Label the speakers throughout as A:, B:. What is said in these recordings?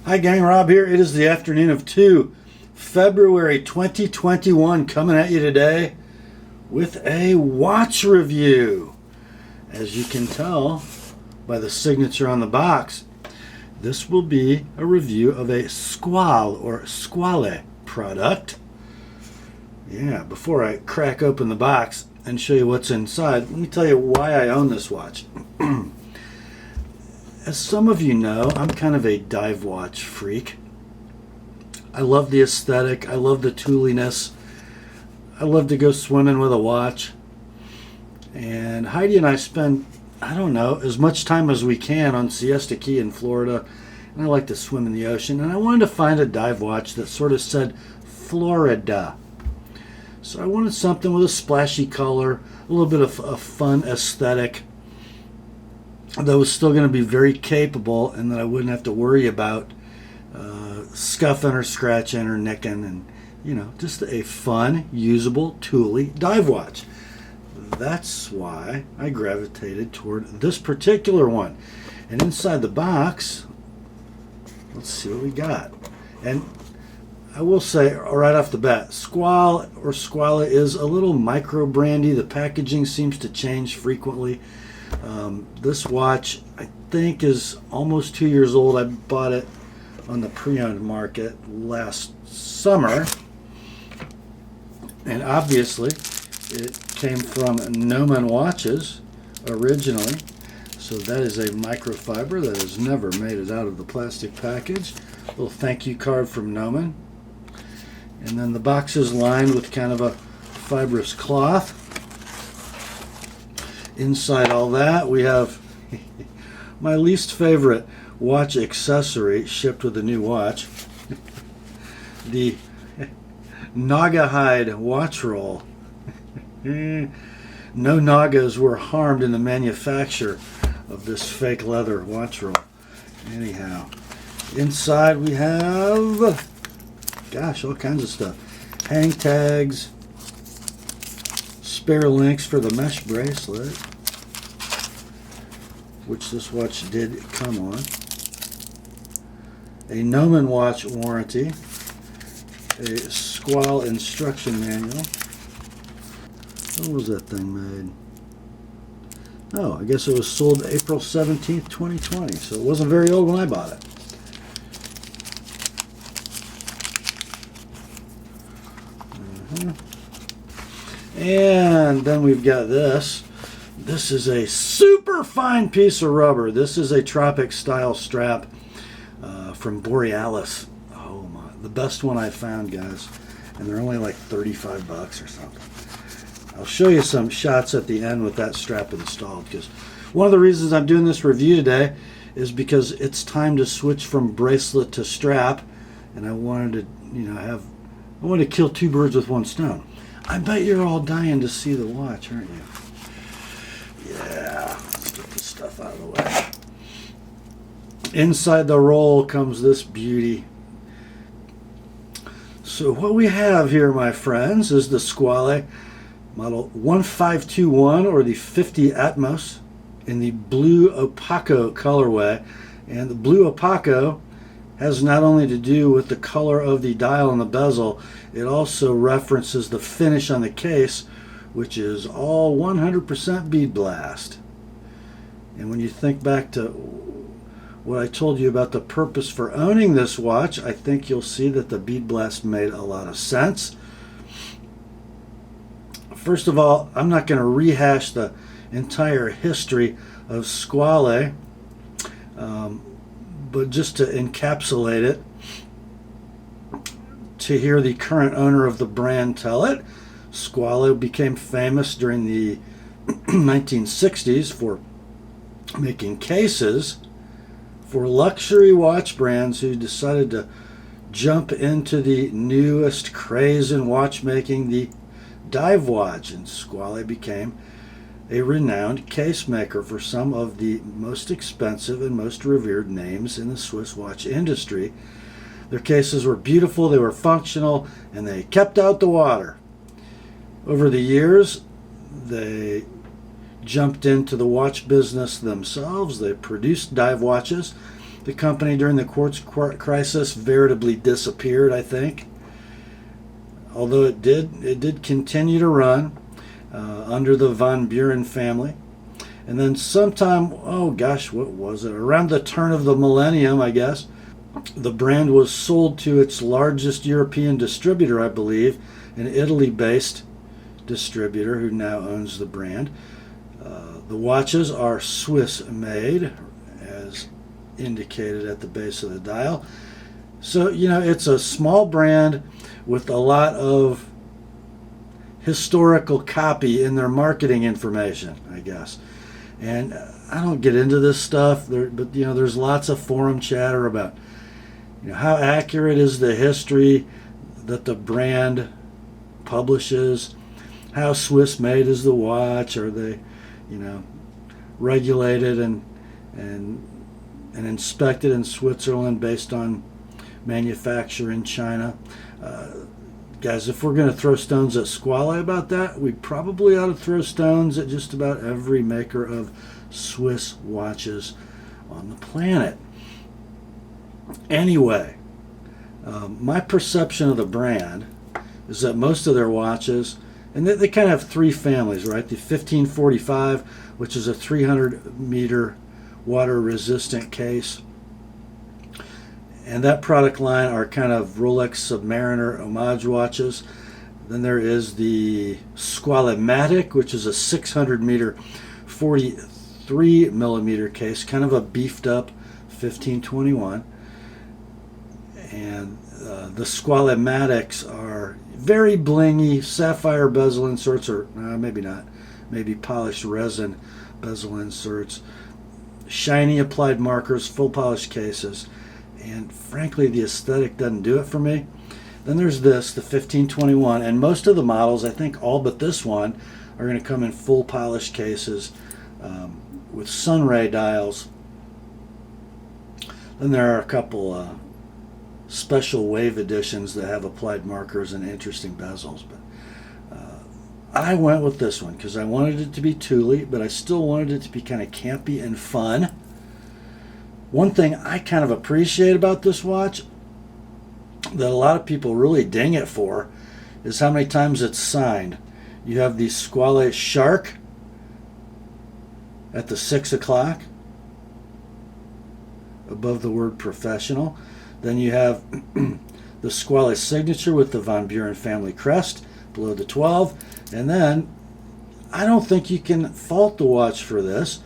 A: Hi gang, Rob here. It is the afternoon of February 2021, coming at you today with a watch review. As you can tell by the signature on the box, this will be a review of a Squale or Squale product. Yeah, before I crack open the box and show you what's inside, let me tell you why I own this watch. As some of you know, I'm kind of a dive watch freak. I love the aesthetic. I love the tooliness. I love to go swimming with a watch. And Heidi and I spend, I don't know, as much time as we can on Siesta Key in Florida. And I like to swim in the ocean. And I wanted to find a dive watch that sort of said Florida. So I wanted something with a splashy color, a little bit of a fun aesthetic, that was still going to be very capable and that I wouldn't have to worry about scuffing or scratching or nicking, and just a fun, usable, tooly dive watch. That's why I gravitated toward this particular one. And inside the box, let's see what we got. And I will say right off the bat, Squale or Squale is a little micro brandy. The packaging seems to change frequently. This watch, I think, is almost 2 years old. I bought it on the pre-owned market last summer. And obviously, it came from Noman Watches originally. So that is a microfiber that has never made it out of the plastic package. A little thank you card from Noman. And then the box is lined with kind of a fibrous cloth. Inside all that, we have my least favorite watch accessory shipped with the new watch. The Naga hide watch roll. No Nagas were harmed in the manufacture of this fake leather watch roll. Anyhow, inside we have, gosh, all kinds of stuff. Hang tags, spare links for the mesh bracelet, which this watch did come on, a Noman watch warranty, a Squale instruction manual. When was that thing made? Oh, I guess it was sold April 17th, 2020, so it wasn't very old when I bought it. And then we've got this. This is a super fine piece of rubber. This is a Tropic style strap from Borealis. Oh my, the best one I found, guys. And they're only like 35 bucks or something. I'll show you some shots at the end with that strap installed, because one of the reasons I'm doing this review today is because it's time to switch from bracelet to strap, and I wanted to, I wanted to kill two birds with one stone. I bet you're all dying to see the watch, aren't you? Yeah, let's get this stuff out of the way. Inside the roll comes this beauty. So what we have here, my friends, is the Squale model 1521, or the 50 Atmos, in the blue Opaco colorway. And the blue Opaco has not only to do with the color of the dial and the bezel, it also references the finish on the case, which is all 100% bead blast. And when you think back to what I told you about the purpose for owning this watch, I think you'll see that the bead blast made a lot of sense. First of all, I'm not going to rehash the entire history of Squale, but just to encapsulate it, to hear the current owner of the brand tell it, Squale became famous during the 1960s for making cases for luxury watch brands who decided to jump into the newest craze in watchmaking, the dive watch, and Squale became a renowned case maker for some of the most expensive and most revered names in the Swiss watch industry. Their cases were beautiful, they were functional, and they kept out the water. Over the years, they jumped into the watch business themselves. They produced dive watches, The company during the quartz crisis veritably disappeared, I think. Although it did continue to run under the Von Buren family. And then sometime, oh gosh, what was it? Around the turn of the millennium, I guess, the brand was sold to its largest European distributor, I believe, an Italy-based distributor who now owns the brand. The watches are Swiss-made, as indicated at the base of the dial. So, it's a small brand with a lot of historical copy in their marketing information, I guess. And I don't get into this stuff, but there's lots of forum chatter about how accurate is the history that the brand publishes, how Swiss-made is the watch, are they, regulated and inspected in Switzerland based on manufacture in China. Guys, if we're going to throw stones at Squale about that, we probably ought to throw stones at just about every maker of Swiss watches on the planet. Anyway, my perception of the brand is that most of their watches, and they kind of have three families, right? The 1545, which is a 300-meter water-resistant case. And that product line are kind of Rolex Submariner homage watches. Then there is the Squale-matic, which is a 600-meter, 43-millimeter case, kind of a beefed-up 1521. And the Squale-matics are very blingy sapphire bezel inserts, or maybe not, maybe polished resin bezel inserts, shiny applied markers, full polished cases. And frankly, the aesthetic doesn't do it for me. Then there's this, the 1521, and most of the models, I think all but this one, are going to come in full polished cases with sunray dials. Then there are a couple special wave editions that have applied markers and interesting bezels. But I went with this one because I wanted it to be Thule, but I still wanted it to be kind of campy and fun. One thing I kind of appreciate about this watch that a lot of people really ding it for is how many times it's signed. You have the Squale Shark at the 6 o'clock above the word professional. Then you have the Squale signature with the Von Buren family crest below the 12. And then I don't think you can fault the watch for this,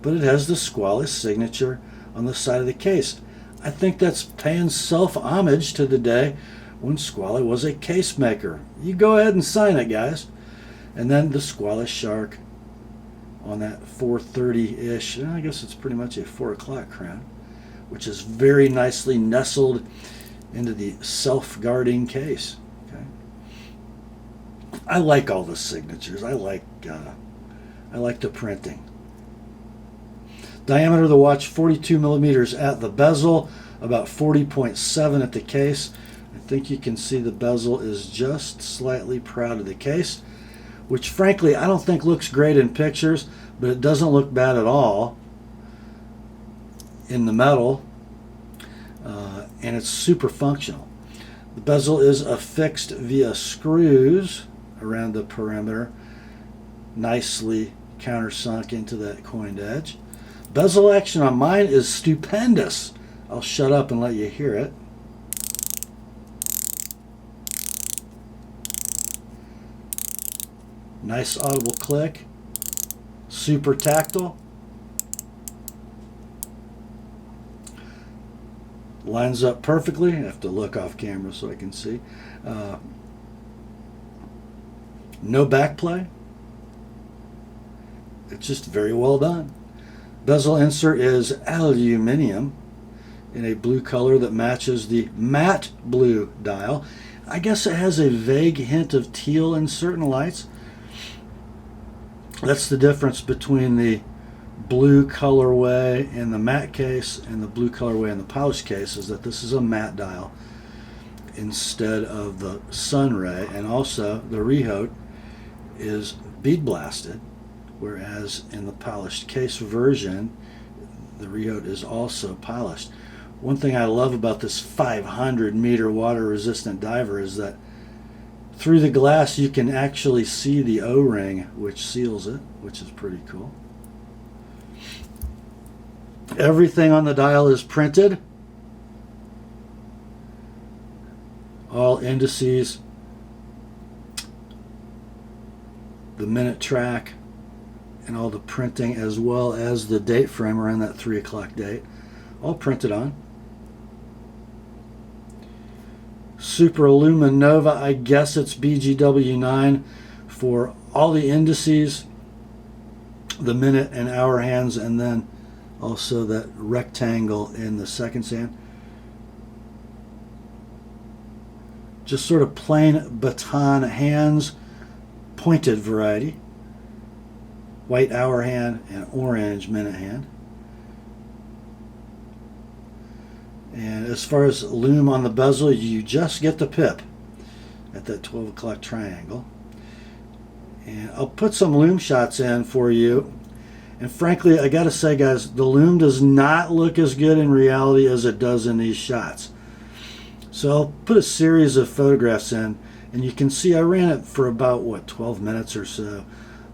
A: but it has the Squale signature on the side of the case. I think that's paying self-homage to the day when Squale was a case maker. You go ahead and sign it, guys. And then the Squale Shark on that 430-ish, I guess it's pretty much a 4 o'clock crown, which is very nicely nestled into the self-guarding case. Okay. I like all the signatures. I like the printing. Diameter of the watch, 42 millimeters at the bezel, about 40.7 at the case. I think you can see the bezel is just slightly proud of the case, which frankly I don't think looks great in pictures, but it doesn't look bad at all in the metal, and it's super functional. The bezel is affixed via screws around the perimeter, nicely countersunk into that coined edge. Bezel action on mine is stupendous. I'll shut up and let you hear it. Nice audible click. Super tactile. Lines up perfectly. I have to look off camera so I can see. No backplay. It's just very well done. Bezel insert is aluminum in a blue color that matches the matte blue dial. I guess it has a vague hint of teal in certain lights. That's the difference between the blue colorway in the matte case and the blue colorway in the polished case, is that this is a matte dial instead of the sunray, and also the rehaut is bead blasted, whereas in the polished case version the rehaut is also polished. One thing I love about this 500 meter water resistant diver is that through the glass you can actually see the O-ring which seals it, which is pretty cool. Everything on the dial is printed. All indices, the minute track, and all the printing, as well as the date frame around that 3 o'clock date, all printed on. Super Luminova, I guess it's BGW9 for all the indices, the minute and hour hands, and then also that rectangle in the seconds hand. Just sort of plain baton hands, pointed variety. White hour hand and orange minute hand. And as far as lume on the bezel, you just get the pip at that 12 o'clock triangle. And I'll put some lume shots in for you. And frankly, I gotta say, guys, the lume does not look as good in reality as it does in these shots. So I'll put a series of photographs in, and you can see I ran it for about, what, 12 minutes or so.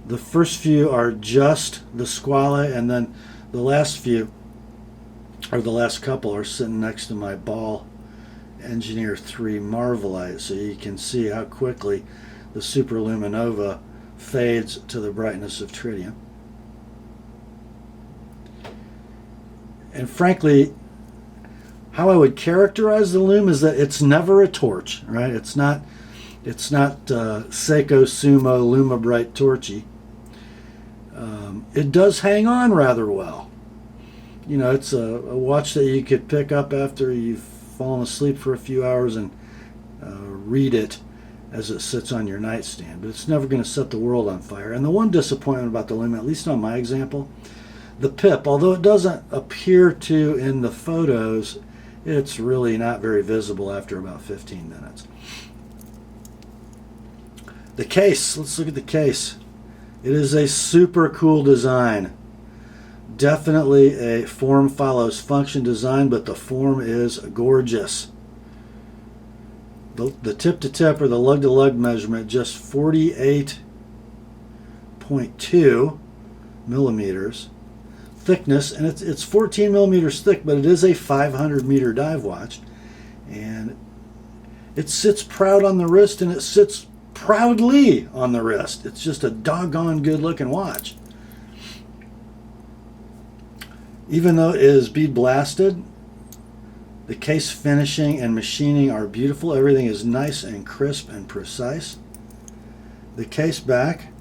A: The first few are just the Squale, and then the last few, or the last couple, are sitting next to my Ball Engineer 3 Marvelite, so you can see how quickly the Super Luminova fades to the brightness of tritium. And frankly, how I would characterize the lume is that it's never a torch, right? It's not Seiko Sumo Lumibright Torchy. It does hang on rather well. You know, it's a watch that you could pick up after you've fallen asleep for a few hours and read it as it sits on your nightstand. But it's never going to set the world on fire. And the one disappointment about the lume, at least on my example, the pip, although it doesn't appear to in the photos, it's really not very visible after about 15 minutes. The case, let's look at the case. It is a super cool design. Definitely a form follows function design, but the form is gorgeous. The tip to tip or the lug to lug measurement, just 48.2 millimeters. Thickness, and it's 14 millimeters thick, but it is a 500 meter dive watch, and it sits proud on the wrist, and it sits proudly on the wrist. It's just a doggone good looking watch. Even though it is bead blasted, the case finishing and machining are beautiful. Everything is nice and crisp and precise. The case back,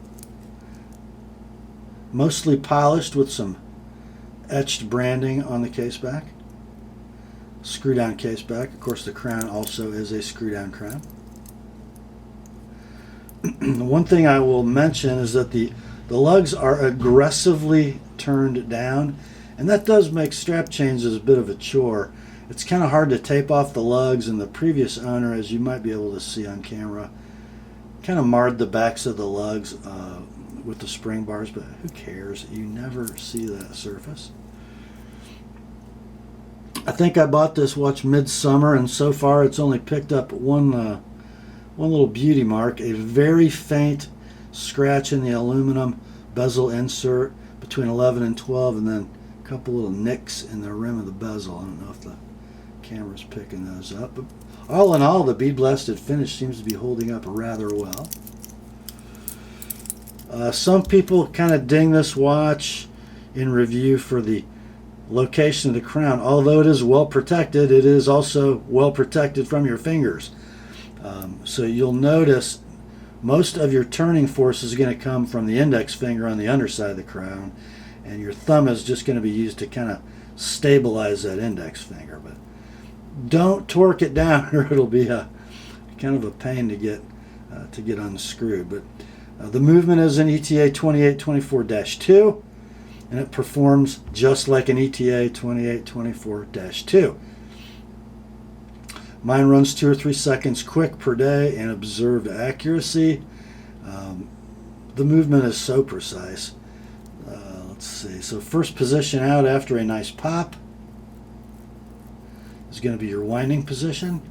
A: mostly polished with some etched branding on the case back. Screw down case back. Of course, the crown also is a screw down crown. The one thing I will mention is that the lugs are aggressively turned down, and that does make strap changes a bit of a chore. It's kind of hard to tape off the lugs, and the previous owner, as you might be able to see on camera, kind of marred the backs of the lugs with the spring bars, but who cares? You never see that surface. I think I bought this watch midsummer, and so far it's only picked up one little beauty mark, a very faint scratch in the aluminum bezel insert between 11 and 12, and then a couple little nicks in the rim of the bezel. I don't know if the camera's picking those up, but all in all, the bead blasted finish seems to be holding up rather well. Some people kind of ding this watch in review for the location of the crown. Although it is well protected, it is also well protected from your fingers. So you'll notice most of your turning force is going to come from the index finger on the underside of the crown, and your thumb is just going to be used to kind of stabilize that index finger. But don't torque it down, or it'll be a kind of a pain to get unscrewed. But the movement is an ETA 2824-2, and it performs just like an ETA 2824-2. Mine runs 2 or 3 seconds quick per day in observed accuracy. The movement is so precise. Let's see. So first position out after a nice pop. is going to be your winding position.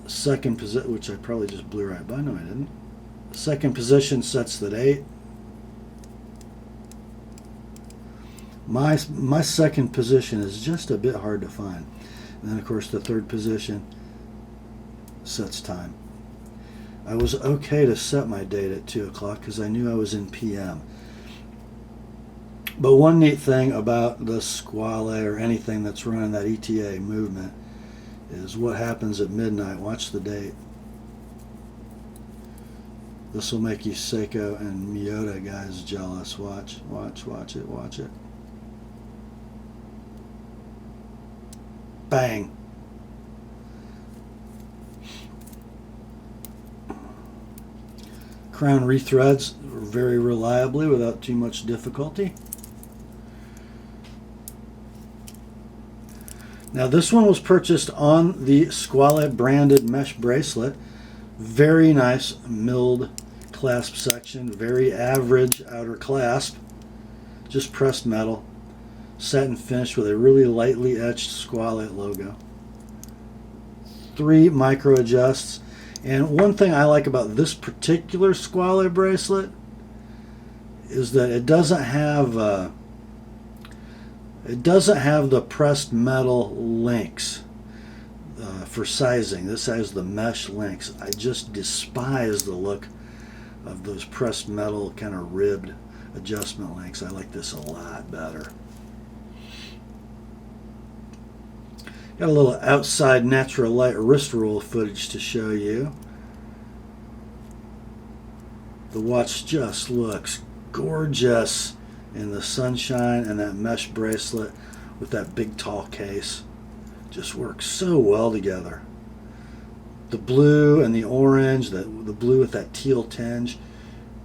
A: Second position, which I probably just blew right by. No, I didn't. Second position sets the date. My second position is just a bit hard to find. And then, of course, the third position sets time. I was okay to set my date at 2 o'clock because I knew I was in PM. But one neat thing about the Squale or anything that's running that ETA movement is what happens at midnight. Watch the date. This will make you Seiko and Miyota guys jealous. Watch it, watch it. Bang. Crown rethreads very reliably without too much difficulty. Now this one was purchased on the Squale branded mesh bracelet. Very nice milled clasp section, very average outer clasp, just pressed metal, satin finish with a really lightly etched Squale logo. 3 micro adjusts. And one thing I like about this particular Squale bracelet is that it doesn't have the pressed metal links for sizing. This has the mesh links. I just despise the look of those pressed metal kind of ribbed adjustment links. I like this a lot better. Got a little outside natural light wrist roll footage to show you. The watch just looks gorgeous in the sunshine, and that mesh bracelet with that big tall case just works so well together. The blue and the orange, the blue with that teal tinge,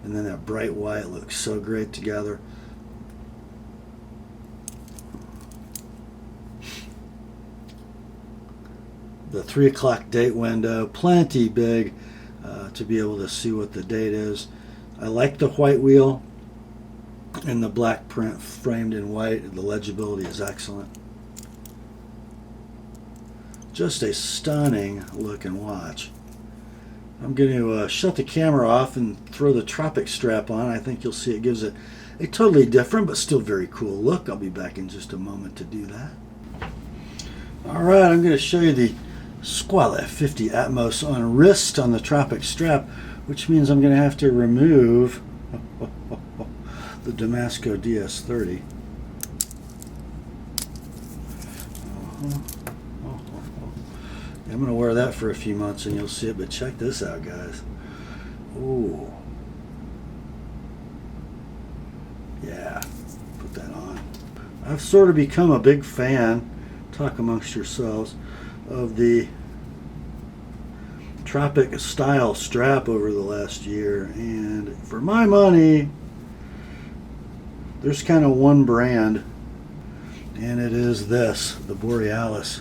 A: and then that bright white looks so great together. The 3 o'clock date window, plenty big to be able to see what the date is. I like the white wheel and the black print framed in white. The legibility is excellent. Just a stunning looking watch. I'm going to shut the camera off and throw the Tropic strap on. I think you'll see it gives it a totally different but still very cool look. I'll be back in just a moment to do that. Alright, I'm going to show you the Squale 50 Atmos on wrist on the Tropic strap, which means I'm going to have to remove the Damasco DS30. I'm going to wear that for a few months and you'll see it, but check this out, guys. Ooh. Yeah, put that on. I've sort of become a big fan, talk amongst yourselves, of the Tropic style strap over the last year, and for my money there's kind of one brand, and it is this, the Borealis.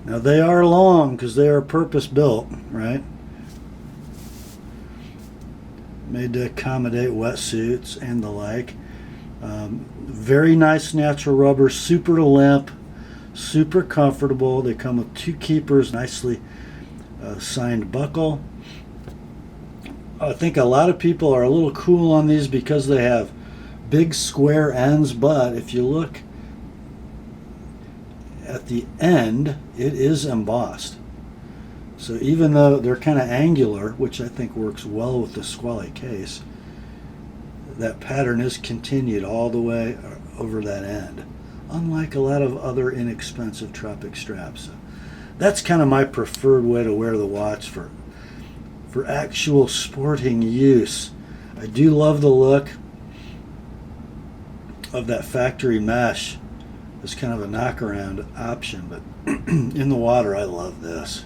A: Now they are long because they are purpose built, right? Made to accommodate wetsuits and the like. Very nice natural rubber, super limp, super comfortable. They come with 2 keepers, nicely signed buckle. I think a lot of people are a little cool on these because they have big square ends, but if you look at the end, it is embossed. So even though they're kind of angular, which I think works well with the Squale case, that pattern is continued all the way over that end, unlike a lot of other inexpensive Tropic straps. So that's kind of my preferred way to wear the watch for actual sporting use. I do love the look of that factory mesh as kind of a knockaround option, but in the water I love this.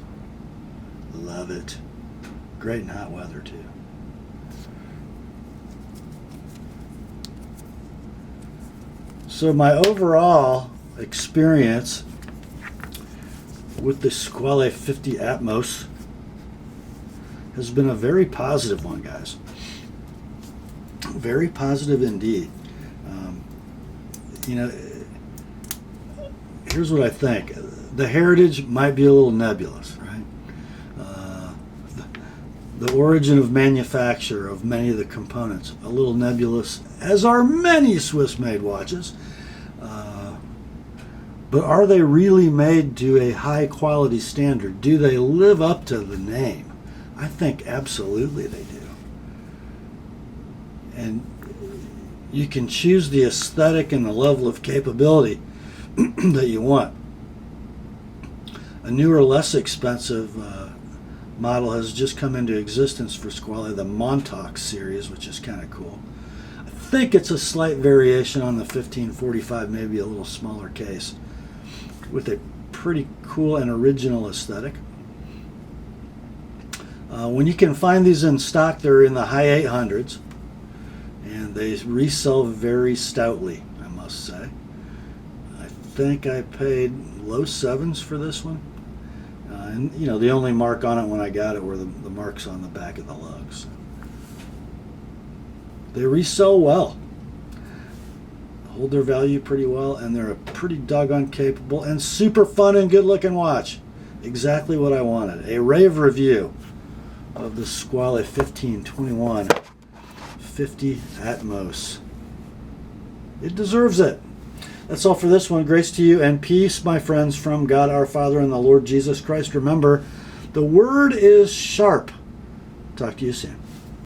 A: Love it. Great in hot weather too. So my overall experience with the Squale 50 Atmos has been a very positive one, guys. Very positive indeed. You know, here's what I think. The heritage might be a little nebulous, right? The origin of manufacture of many of the components, a little nebulous, as are many Swiss-made watches. But are they really made to a high-quality standard? Do they live up to the name? I think absolutely they do. And you can choose the aesthetic and the level of capability that you want. A newer, less expensive model has just come into existence for Squale, the Montauk series, which is kind of cool. I think it's a slight variation on the 1545, maybe a little smaller case, with a pretty cool and original aesthetic. When you can find these in stock, they're in the high 800s, and they resell very stoutly, I must say. I think I paid low 7s for this one. And you know, the only mark on it when I got it were the marks on the back of the lugs. They resell well, hold their value pretty well, and they're a pretty doggone capable and super fun and good looking watch. Exactly what I wanted. A rave review of the Squale 1521 50 Atmos. It deserves it. That's all for this one. Grace to you and peace, my friends, from God our Father and the Lord Jesus Christ. Remember, the word is sharp. Talk to you soon.